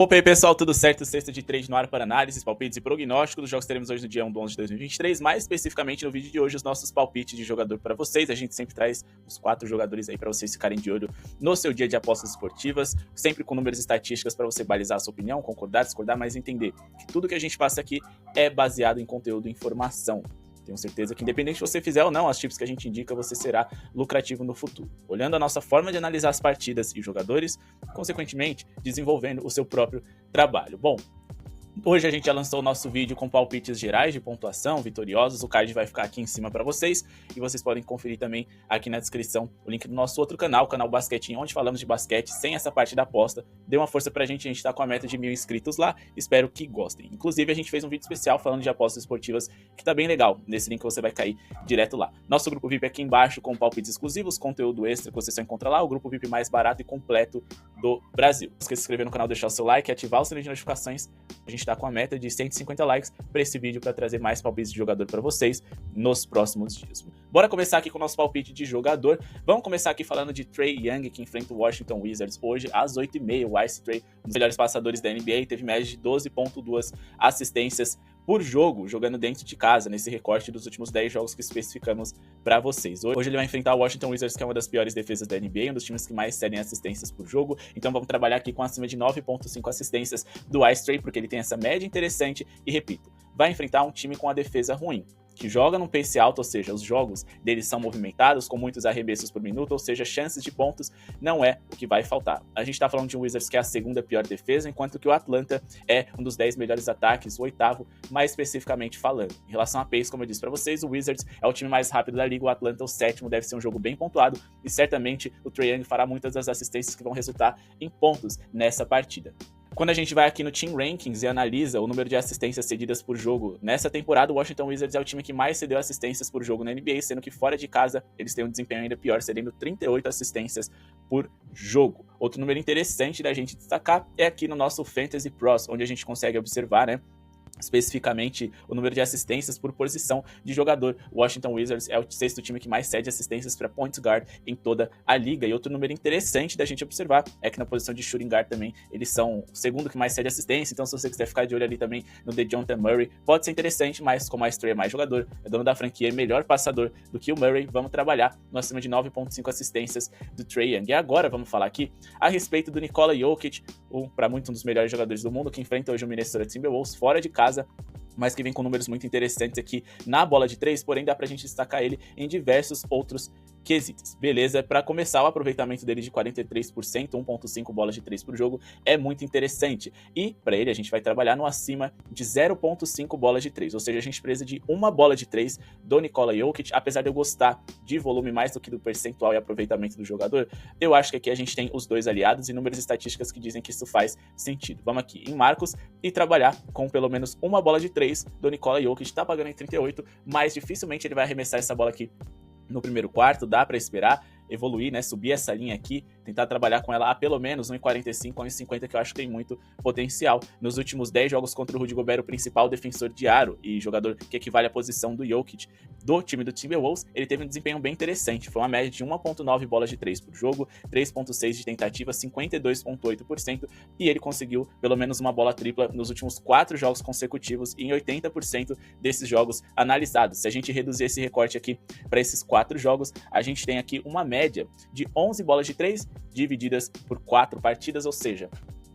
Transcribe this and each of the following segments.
Opa aí pessoal, tudo certo? Sexta de trade no ar para análises, palpites e prognósticos dos jogos que teremos hoje no dia 1 de 11 de 2023, mais especificamente no vídeo de hoje os nossos palpites de jogador para vocês. A gente sempre traz os 4 jogadores aí para vocês ficarem de olho no seu dia de apostas esportivas, sempre com números e estatísticas para você balizar a sua opinião, concordar, discordar, mas entender que tudo que a gente passa aqui é baseado em conteúdo e informação. Tenho certeza que independente se você fizer ou não as tips que a gente indica, você será lucrativo no futuro. Olhando a nossa forma de analisar as partidas e jogadores, consequentemente, desenvolvendo o seu próprio trabalho. Bom, hoje a gente já lançou o nosso vídeo com palpites gerais de pontuação, vitoriosos, o card vai ficar aqui em cima para vocês e vocês podem conferir também aqui na descrição o link do nosso outro canal, o canal Basquetinho, onde falamos de basquete sem essa parte da aposta. Dê uma força pra gente tá com a meta de 1000 inscritos lá, espero que gostem. Inclusive a gente fez um vídeo especial falando de apostas esportivas que tá bem legal, nesse link você vai cair direto lá. Nosso grupo VIP aqui embaixo com palpites exclusivos, conteúdo extra que você só encontra lá, o grupo VIP mais barato e completo do Brasil. Não esqueça de se inscrever no canal, deixar o seu like, ativar o sininho de notificações. A gente tá com a meta de 150 likes para esse vídeo para trazer mais palpites de jogador para vocês nos próximos dias. Bora começar aqui com o nosso palpite de jogador. Vamos começar aqui falando de Trae Young, que enfrenta o Washington Wizards hoje às 8h30. O Ice Trae, um dos melhores passadores da NBA, teve média de 12,2 assistências por jogo, jogando dentro de casa, nesse recorte dos últimos 10 jogos que especificamos para vocês. Hoje ele vai enfrentar o Washington Wizards, que é uma das piores defesas da NBA, um dos times que mais cedem assistências por jogo. Então vamos trabalhar aqui com acima de 9,5 assistências do Ice Trae, porque ele tem essa média interessante e, repito, vai enfrentar um time com a defesa ruim, que joga num pace alto, ou seja, os jogos deles são movimentados, com muitos arremessos por minuto, ou seja, chances de pontos não é o que vai faltar. A gente tá falando de um Wizards que é a segunda pior defesa, enquanto que o Atlanta é um dos 10 melhores ataques, o 8º, mais especificamente falando. Em relação a pace, como eu disse pra vocês, o Wizards é o time mais rápido da liga, o Atlanta o 7º, deve ser um jogo bem pontuado, e certamente o Trae Young fará muitas das assistências que vão resultar em pontos nessa partida. Quando a gente vai aqui no Team Rankings e analisa o número de assistências cedidas por jogo, nessa temporada o Washington Wizards é o time que mais cedeu assistências por jogo na NBA, sendo que fora de casa eles têm um desempenho ainda pior, cedendo 38 assistências por jogo. Outro número interessante da gente destacar é aqui no nosso Fantasy Pros, onde a gente consegue observar, né, especificamente o número de assistências por posição de jogador. O Washington Wizards é o 6º time que mais cede assistências para point guard em toda a liga. E outro número interessante da gente observar é que na posição de shooting guard também eles são o 2º que mais cede assistência. Então se você quiser ficar de olho ali também no DeJounte Murray, pode ser interessante, mas como a Ice Trae é mais jogador, é dono da franquia, é melhor passador do que o Murray, vamos trabalhar no acima de 9,5 assistências do Trae Young. E agora vamos falar aqui a respeito do Nikola Jokic, para muito um dos melhores jogadores do mundo, que enfrenta hoje o Minnesota Timberwolves fora de casa, mas que vem com números muito interessantes aqui na bola de 3, porém dá pra gente destacar ele em diversos outros quesitos. Beleza, para começar, o aproveitamento dele de 43%, 1,5 bolas de 3 por jogo, é muito interessante. E para ele a gente vai trabalhar no acima de 0,5 bolas de 3, ou seja, a gente precisa de uma bola de 3 do Nikola Jokic. Apesar de eu gostar de volume mais do que do percentual e aproveitamento do jogador, eu acho que aqui a gente tem os dois aliados e números estatísticas que dizem que isso faz sentido. Vamos aqui em Marcos e trabalhar com pelo menos uma bola de 3 do Nikola Jokic. Tá pagando em 38, mas dificilmente ele vai arremessar essa bola aqui no primeiro quarto, dá para esperar evoluir, né, subir essa linha aqui, tentar trabalhar com ela a pelo menos 1,45, 1,50, que eu acho que tem muito potencial. Nos últimos 10 jogos contra o Rudy Gobert, o principal defensor de aro e jogador que equivale à posição do Jokic do time do Timberwolves, ele teve um desempenho bem interessante, foi uma média de 1,9 bolas de 3 por jogo, 3,6 de tentativa, 52,8%, e ele conseguiu pelo menos uma bola tripla nos últimos 4 jogos consecutivos e em 80% desses jogos analisados. Se a gente reduzir esse recorte aqui para esses 4 jogos, a gente tem aqui uma média de 11 bolas de 3 divididas por 4 partidas, ou seja,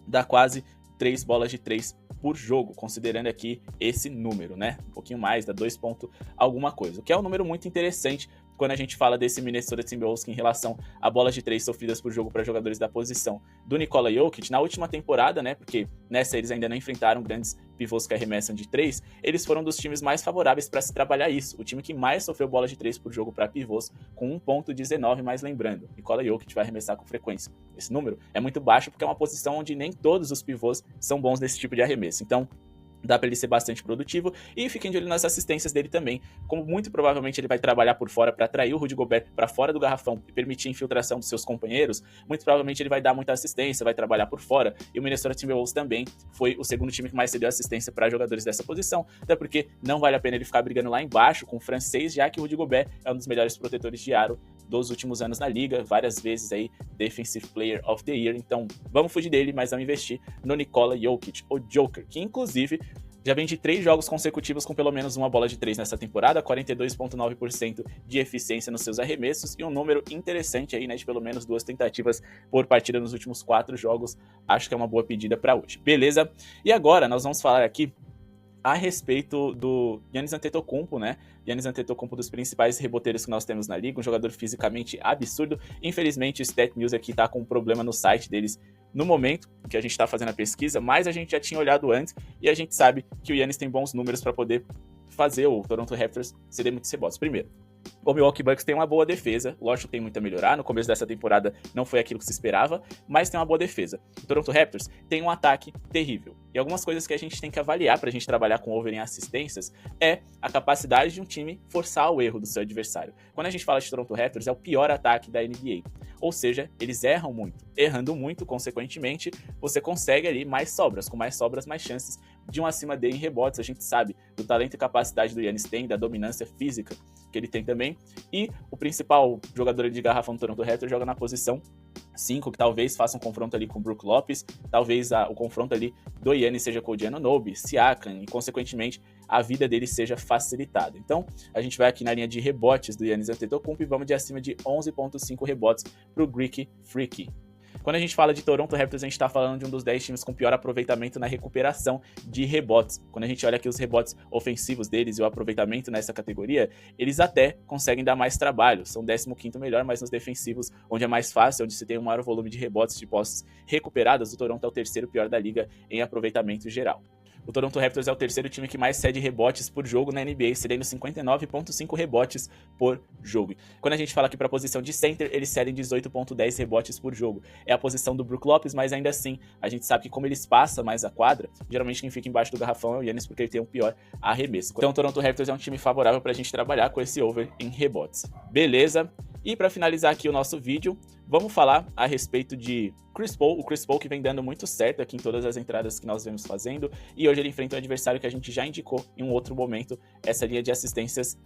dá quase 3 bolas de 3 por jogo, considerando aqui esse número, né? Um pouquinho mais, dá 2 pontos alguma coisa, o que é um número muito interessante quando a gente fala desse Minnesota Timberwolves em relação a bolas de 3 sofridas por jogo para jogadores da posição do Nikola Jokic. Na última temporada, né, porque nessa eles ainda não enfrentaram grandes pivôs que arremessam de 3, eles foram dos times mais favoráveis para se trabalhar isso. O time que mais sofreu bolas de 3 por jogo para pivôs, com 1,19, mas lembrando, Nikola Jokic vai arremessar com frequência. Esse número é muito baixo porque é uma posição onde nem todos os pivôs são bons nesse tipo de arremesso. Então, dá para ele ser bastante produtivo, e fiquem de olho nas assistências dele também, como muito provavelmente ele vai trabalhar por fora para atrair o Rudy Gobert para fora do garrafão e permitir a infiltração dos seus companheiros. Muito provavelmente ele vai dar muita assistência, vai trabalhar por fora, e o Minnesota Timberwolves também foi o segundo time que mais cedeu assistência para jogadores dessa posição, até porque não vale a pena ele ficar brigando lá embaixo com o francês, já que o Rudy Gobert é um dos melhores protetores de aro dos últimos anos na liga, várias vezes aí Defensive Player of the Year. Então vamos fugir dele, mas vamos investir no Nikola Jokic, o Joker, que inclusive já vem de 3 jogos consecutivos com pelo menos uma bola de 3 nessa temporada, 42,9% de eficiência nos seus arremessos e um número interessante aí, né, de pelo menos 2 tentativas por partida nos últimos 4 jogos. Acho que é uma boa pedida para hoje, beleza? E agora nós vamos falar aqui a respeito do Giannis Antetokounmpo, né? Giannis Antetokounmpo, dos principais reboteiros que nós temos na liga, um jogador fisicamente absurdo. Infelizmente, o StatMuse aqui tá com um problema no site deles no momento que a gente tá fazendo a pesquisa, mas a gente já tinha olhado antes e a gente sabe que o Giannis tem bons números para poder fazer o Toronto Raptors ceder muitos rebotes. Primeiro, o Milwaukee Bucks tem uma boa defesa, lógico que tem muito a melhorar, no começo dessa temporada não foi aquilo que se esperava, mas tem uma boa defesa. O Toronto Raptors tem um ataque terrível, e algumas coisas que a gente tem que avaliar pra gente trabalhar com over em assistências é a capacidade de um time forçar o erro do seu adversário. Quando a gente fala de Toronto Raptors, é o pior ataque da NBA, ou seja, eles erram muito. Errando muito, consequentemente, você consegue ali mais sobras, com mais sobras, mais chances de um acima D em rebotes. A gente sabe do talento e capacidade do Giannis tem, da dominância física que ele tem também, e o principal jogador de garrafão do Toronto Raptors joga na posição 5, que talvez faça um confronto ali com o Brook Lopes, talvez o confronto ali do Giannis seja com o Giannonobi, Siakam, e consequentemente a vida dele seja facilitada. Então, a gente vai aqui na linha de rebotes do Giannis Antetokounmpo e vamos de acima de 11,5 rebotes para o Greek Freak. Quando a gente fala de Toronto Raptors, a gente está falando de um dos 10 times com pior aproveitamento na recuperação de rebotes. Quando a gente olha aqui os rebotes ofensivos deles e o aproveitamento nessa categoria, eles até conseguem dar mais trabalho. São 15º melhor, mas nos defensivos, onde é mais fácil, onde se tem um maior volume de rebotes de posses recuperadas, o Toronto é o 3º pior da liga em aproveitamento geral. O Toronto Raptors é o 3º time que mais cede rebotes por jogo na NBA, cedendo 59,5 rebotes por jogo. Quando a gente fala aqui para a posição de center, eles cedem 18,10 rebotes por jogo. É a posição do Brook Lopes, mas ainda assim, a gente sabe que como eles passam mais a quadra, geralmente quem fica embaixo do garrafão é o Giannis, porque ele tem um pior arremesso. Então o Toronto Raptors é um time favorável para a gente trabalhar com esse over em rebotes. Beleza? E para finalizar aqui o nosso vídeo, vamos falar a respeito de Chris Paul, o Chris Paul que vem dando muito certo aqui em todas as entradas que nós vemos fazendo, e hoje ele enfrenta um adversário que a gente já indicou em um outro momento, essa linha de assistências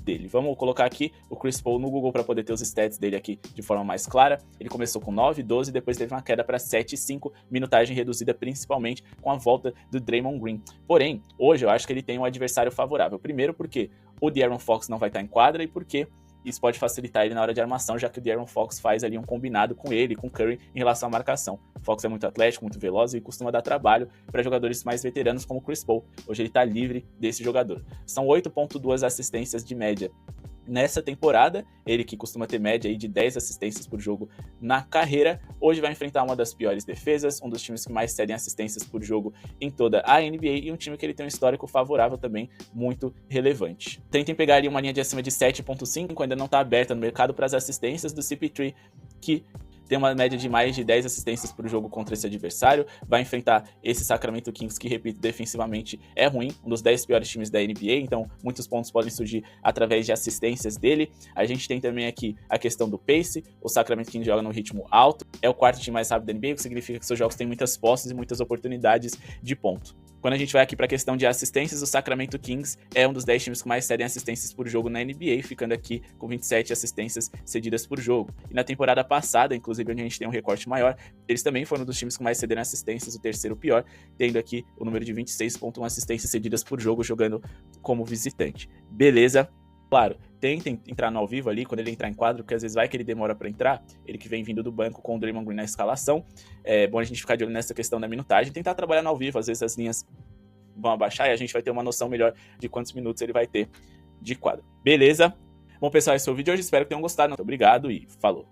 dele. Vamos colocar aqui o Chris Paul no Google para poder ter os stats dele aqui de forma mais clara. Ele começou com 9, 12, depois teve uma queda para 7 e 5, minutagem reduzida principalmente com a volta do Draymond Green. Porém, hoje eu acho que ele tem um adversário favorável. Primeiro porque o De'Aaron Fox não vai estar em quadra e porque isso pode facilitar ele na hora de armação, já que o De'Aaron Fox faz ali um combinado com ele, com o Curry, em relação à marcação. O Fox é muito atlético, muito veloz e costuma dar trabalho para jogadores mais veteranos como o Chris Paul. Hoje ele está livre desse jogador. São 8,2 assistências de média nessa temporada, ele que costuma ter média aí de 10 assistências por jogo na carreira, hoje vai enfrentar uma das piores defesas, um dos times que mais cedem assistências por jogo em toda a NBA e um time que ele tem um histórico favorável também muito relevante. Tentem pegar ali uma linha de acima de 7,5, ainda não está aberta no mercado para as assistências do CP3, que tem uma média de mais de 10 assistências por jogo contra esse adversário, vai enfrentar esse Sacramento Kings que, repito, defensivamente é ruim, um dos 10 piores times da NBA, então muitos pontos podem surgir através de assistências dele. A gente tem também aqui a questão do pace, o Sacramento Kings joga no ritmo alto, é o 4º time mais rápido da NBA, o que significa que seus jogos têm muitas posses e muitas oportunidades de ponto. Quando a gente vai aqui para a questão de assistências, o Sacramento Kings é um dos 10 times que mais cedem assistências por jogo na NBA, ficando aqui com 27 assistências cedidas por jogo. E na temporada passada, inclusive onde a gente tem um recorte maior, eles também foram um dos times que mais cederam assistências, o 3º pior, tendo aqui o número de 26,1 assistências cedidas por jogo jogando como visitante. Beleza? Claro, tentem entrar no ao vivo ali, quando ele entrar em quadro, porque às vezes vai que ele demora para entrar, ele que vem vindo do banco com o Draymond Green na escalação. É bom a gente ficar de olho nessa questão da minutagem, tentar trabalhar no ao vivo, às vezes as linhas vão abaixar e a gente vai ter uma noção melhor de quantos minutos ele vai ter de quadro. Beleza? Bom, pessoal, esse foi o vídeo de hoje, espero que tenham gostado. Muito obrigado e falou!